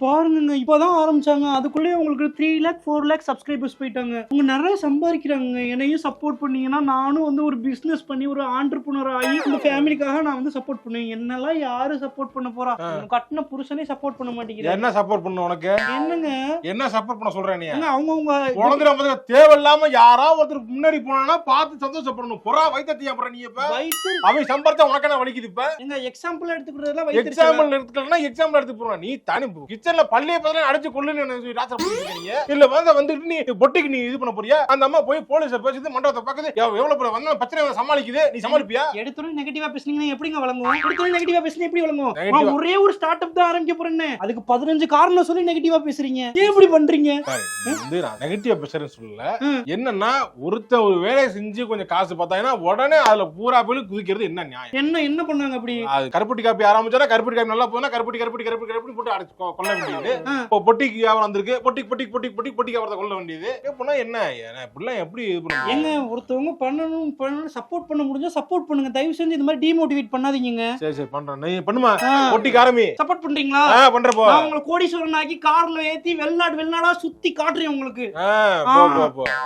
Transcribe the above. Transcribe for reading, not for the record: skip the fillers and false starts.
பாருங்க இப்பதான் ஆரம்பிச்சாங்க, அதுக்குள்ளேயே உங்களுக்கு 3 lakh 4 lakh சப்ஸ்கிரைபர்ஸ் போயிட்டாங்க. அவங்க நிறைய சம்பாதிக்கிறாங்க. என்னையும் சப்போர்ட் பண்ணீங்கன்னா நானும் வந்து ஒரு பிசினஸ் பண்ணி ஒரு ஆண்டர்பிரினர் ஆகி இந்த ஃபேமிலிக்காக நான் வந்து சப்போர்ட் பண்ணுவேன். என்னெல்லாம் யாரு சப்போர்ட் பண்ண போறா? கட்டின புருஷனே சப்போர்ட் பண்ண மாட்டேங்கிறாங்க. என்ன சப்போர்ட் பண்ண உனக்கு? என்னங்க என்ன சப்போர்ட் பண்ண சொல்ற நீ? அவங்க குழந்தை தேவையில்லாம யாரா ஒருத்தர் முன்னாடி போனா பார்த்து சந்தோஷப்படணும். புறா வைத்தியா போற நீ? இப்ப அவன் சம்பாதிச்சா உனக்கு என்ன வலிக்குது? இப்ப எங்க எக்ஸாம்பிள் எடுத்துக்கிறதுல எக்ஸாம்பிள் எடுத்துக்கலாம். எக்ஸாம்பிள் எடுத்து போறா நீ தனி கிச்சன்ல பள்ளியை பதில அடிச்சு கொள்ளுன்னு டாக்டர் பண்ணிருக்கீங்க. இல்ல வந்துட்டு நீ பொட்டிக்கு நீ இது பண்ண போறியா? அந்த அம்மா போய் போலீஸ பேசிட்டு மண்டபத்தை பக்கத்து எவ்வளவு பேர் வந்தா பிரச்சனை சமாளிக்குது. நீ சமாளிப்பியா? எடுத்தோட நெகட்டிவா பேசுனீங்கன்னா எப்படிங்க வழங்கும்? எடுத்தோட நெகட்டிவா பேசுனா எப்படி வழங்கும்? நான் ஒரே ஒரு ஸ்டார்ட் அப் தான் ஆரம்பிக்க போறேன்னு அதுக்கு 15 காரணம் சொல்லி நெகட்டிவா பேசுறீங்க. ஏன் இப்படி பண்றீங்க? வந்து நான் நெகட்டிவா பேசுறேன்னு சொல்லல. என்னன்னா ஒருத்த ஒரு வேலையை செஞ்சு கொஞ்சம் காசு பார்த்தாங்கன்னா உடனே அதுல பூரா போய் குதிக்கிறது என்ன நியாயம்? என்ன பண்ணாங்க அப்படி? அது கருப்பட்டி காப்பி ஆரம்பிச்சா கருப்பட்டி காப்பி நல்லா போனா கருப்பட்டி போட்டு அடிச்சு கொள்ள வேண்டியது. இப்போ பொட்டிக்கு வியாபாரம் வந்திருக்கு. பொட்டி வியாபாரத்தை கொள்ள வேண்டியது. எப்படின்னா என்ன இப்படிலாம் எப்படி இது பண்ணுங்க? ஏங்க ஒருத்தவங்க பண்ணணும் சப்போர்ட் பண்ண முடிஞ்சா சப்போர்ட் பண்ணுங்க. தயவு செஞ்சு இந்த மாதிரி டிமோட்டிவேட் பண்ணாதீங்க. சரி பண்றேன். நீ பண்ணுமா? பொட்டிக்கு ஆரம்பி. சப்போர்ட் பண்றீங்களா? பண்றப்போ நான் உங்களை கோடீஸ்வரன் ஆக்கி கார்ல ஏத்தி வெளிநாடா சுத்தி காட்டுறேன் உங்களுக்கு.